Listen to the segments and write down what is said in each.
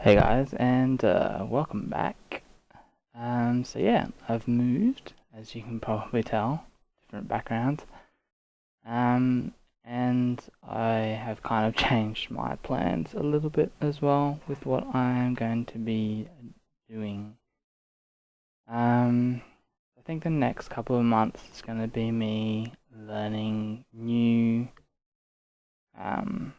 Hey guys, and welcome back. So yeah, I've moved, as you can probably tell, different backgrounds. Um, and I have kind of changed my plans a little bit as well with what I'm going to be doing. Um, I think the next couple of months is going to be me learning new um,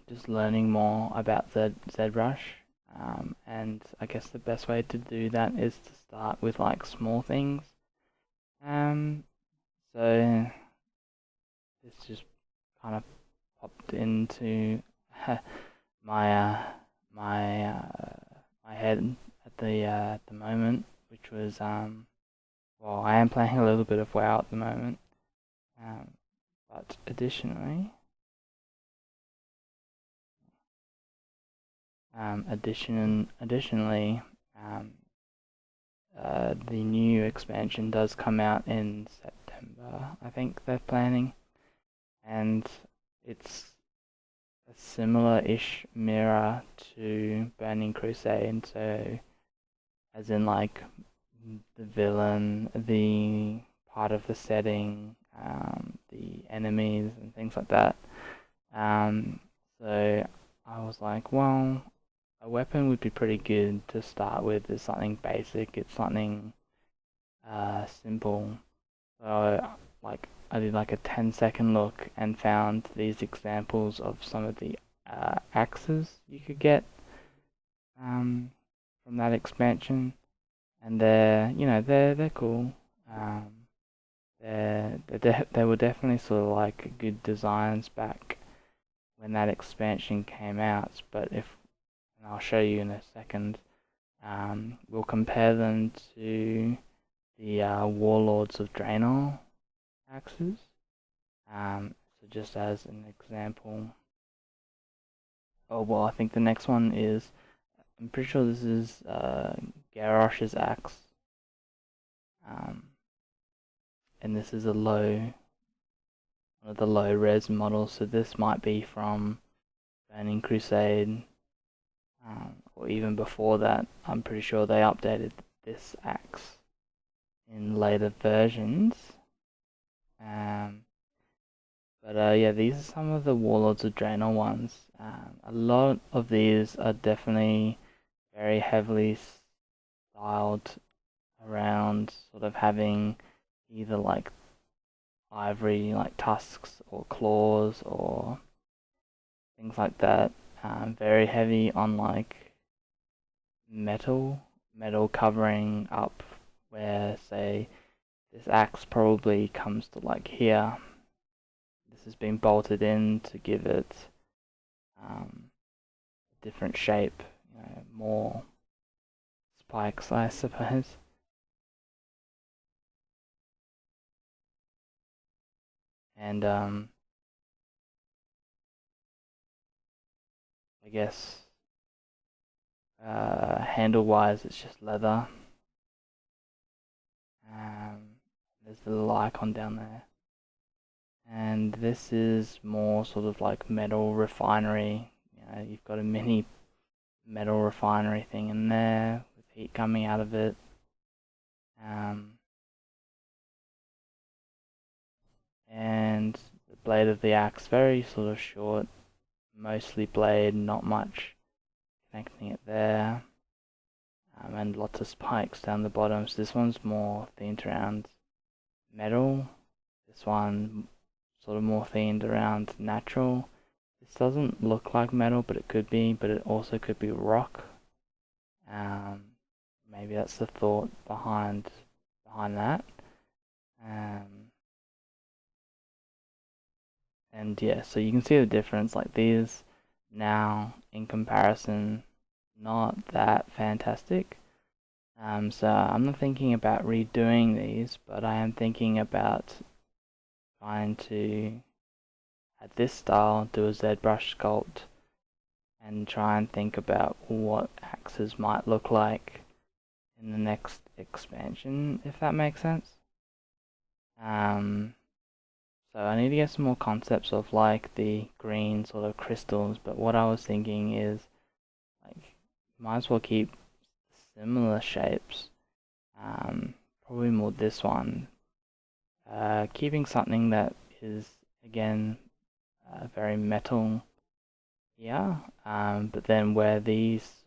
just learning more about Zbrush. And I guess the best way to do that is to start with like small things. Um, so this just kind of popped into my my my head at the moment, which was well, I am playing a little bit of WoW at the moment. Um, but additionally, um, the new expansion does come out in September, I think they're planning, and it's a similar-ish mirror to Burning Crusade, so as in like the villain, the part of the setting, the enemies and things like that. Um, so I was like, well, a weapon would be pretty good to start with. It's something basic. It's something simple. So like I did like a 10-second look and found these examples of some of the axes you could get um, from that expansion, and they're cool. Um, they were definitely sort of like good designs back when that expansion came out. But if and I'll show you in a second. We'll compare them to the Warlords of Draenor axes. So just as an example, oh well, I think the next one is, I'm pretty sure this is Garrosh's axe, um, and this is one of the low res models, so this might be from Burning Crusade, or even before that. I'm pretty sure they updated this axe in later versions. Um, But yeah, these are some of the Warlords of Draenor ones. A lot of these are definitely very heavily styled around sort of having either like ivory, like tusks or claws or things like that. Very heavy on like metal covering up where, say, this axe probably comes to like here. This has been bolted in to give it a different shape, more spikes, I suppose. And I guess handle-wise, it's just leather. There's the little icon down there. And this is more sort of like metal refinery. You've got a mini metal refinery thing in there with heat coming out of it. Um, and the blade of the axe, very sort of short, mostly blade, not much connecting it there. And lots of spikes down the bottom. So this one's more themed around metal. This one sort of more themed around natural. This doesn't look like metal, but it could be. But it also could be rock. Maybe that's the thought behind that. And yeah, so you can see the difference. Like these now, in comparison, not that fantastic. So I'm not thinking about redoing these, but I am thinking about trying to, at this style, do a ZBrush sculpt and try and think about what axes might look like in the next expansion, if that makes sense. So So I need to get some more concepts of like the green sort of crystals, but what I was thinking is like might as well keep similar shapes. Probably more this one. Keeping something that is again very metal here, but then where this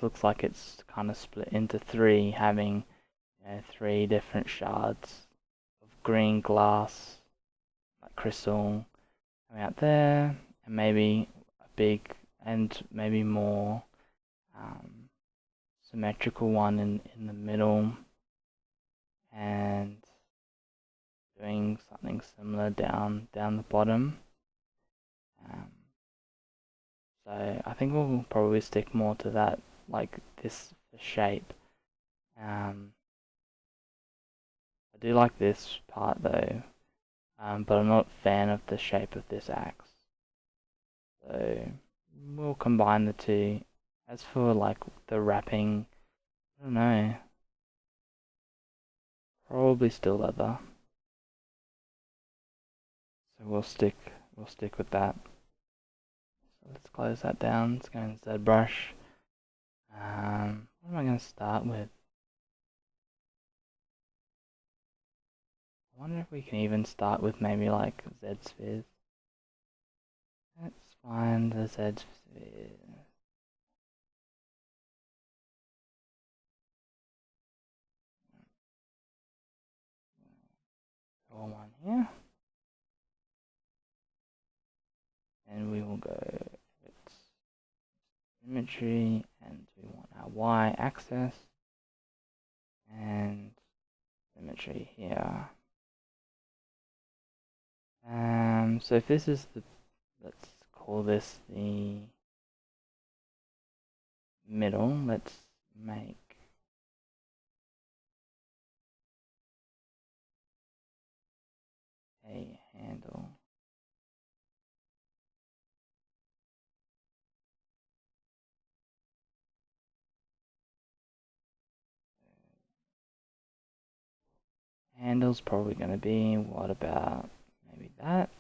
looks like it's kind of split into three, having three different shards of green glass, like crystal, coming out there, and maybe a big and maybe more symmetrical one in the middle, and doing something similar down the bottom. Um, so I think we'll probably stick more to that, like this shape. I do like this part though, but I'm not a fan of the shape of this axe. So we'll combine the two. As for like the wrapping, I don't know, probably still leather. So we'll stick with that. So let's close that down. Let's go into Zbrush. What am I going to start with? I wonder if we can even start with maybe like Z spheres. Let's find the Z sphere. Draw one here. And we will go its symmetry, and we want our Y axis and symmetry here. So if this is let's call this the middle, let's make a handle. Handle's probably going to be, what about maybe that?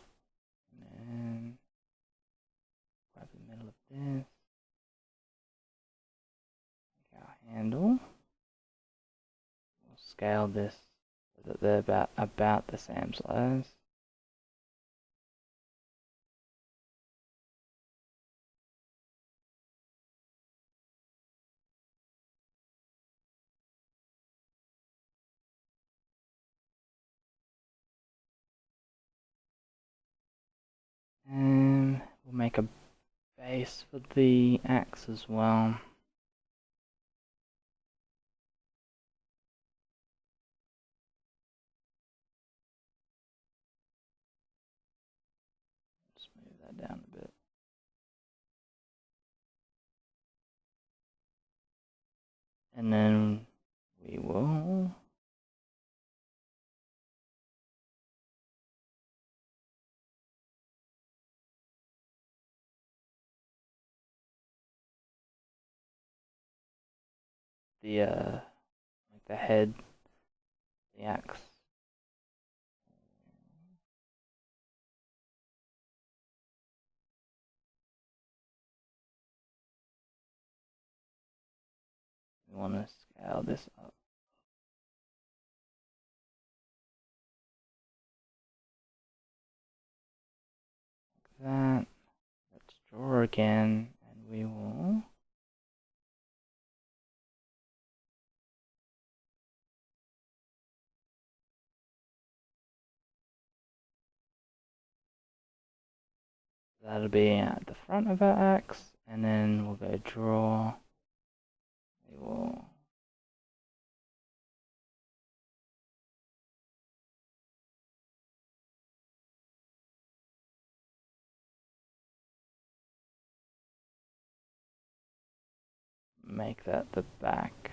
And then grab the middle of this, make our handle. We'll scale this so that they're about the same size. And we'll make a base for the axe as well. Just move that down a bit. And then we will like the head, the axe. We want to scale this up like that. Let's draw again, and we will that'll be at the front of our axe, and then we'll go draw. We will make that the back.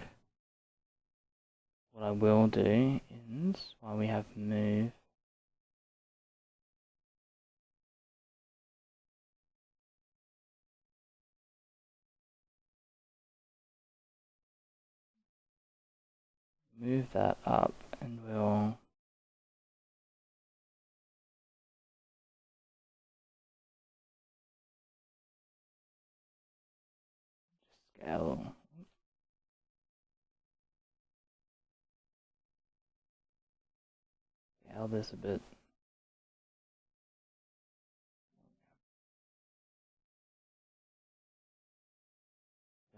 What I will do is, while we have move, move that up, and we'll scale. Scale this a bit.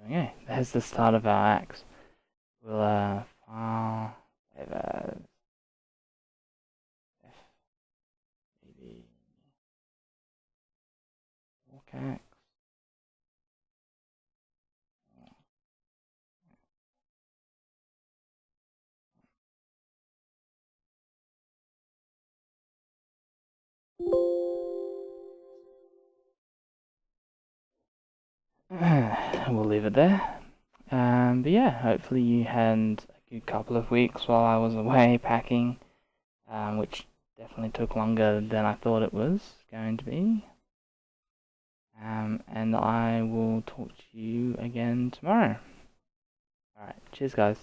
Okay, there's the start of our axe. We'll file, save as FBB, walk we'll leave it there. But yeah, hopefully you had a good couple of weeks while I was away packing, which definitely took longer than I thought it was going to be. And I will talk to you again tomorrow. Alright, cheers guys.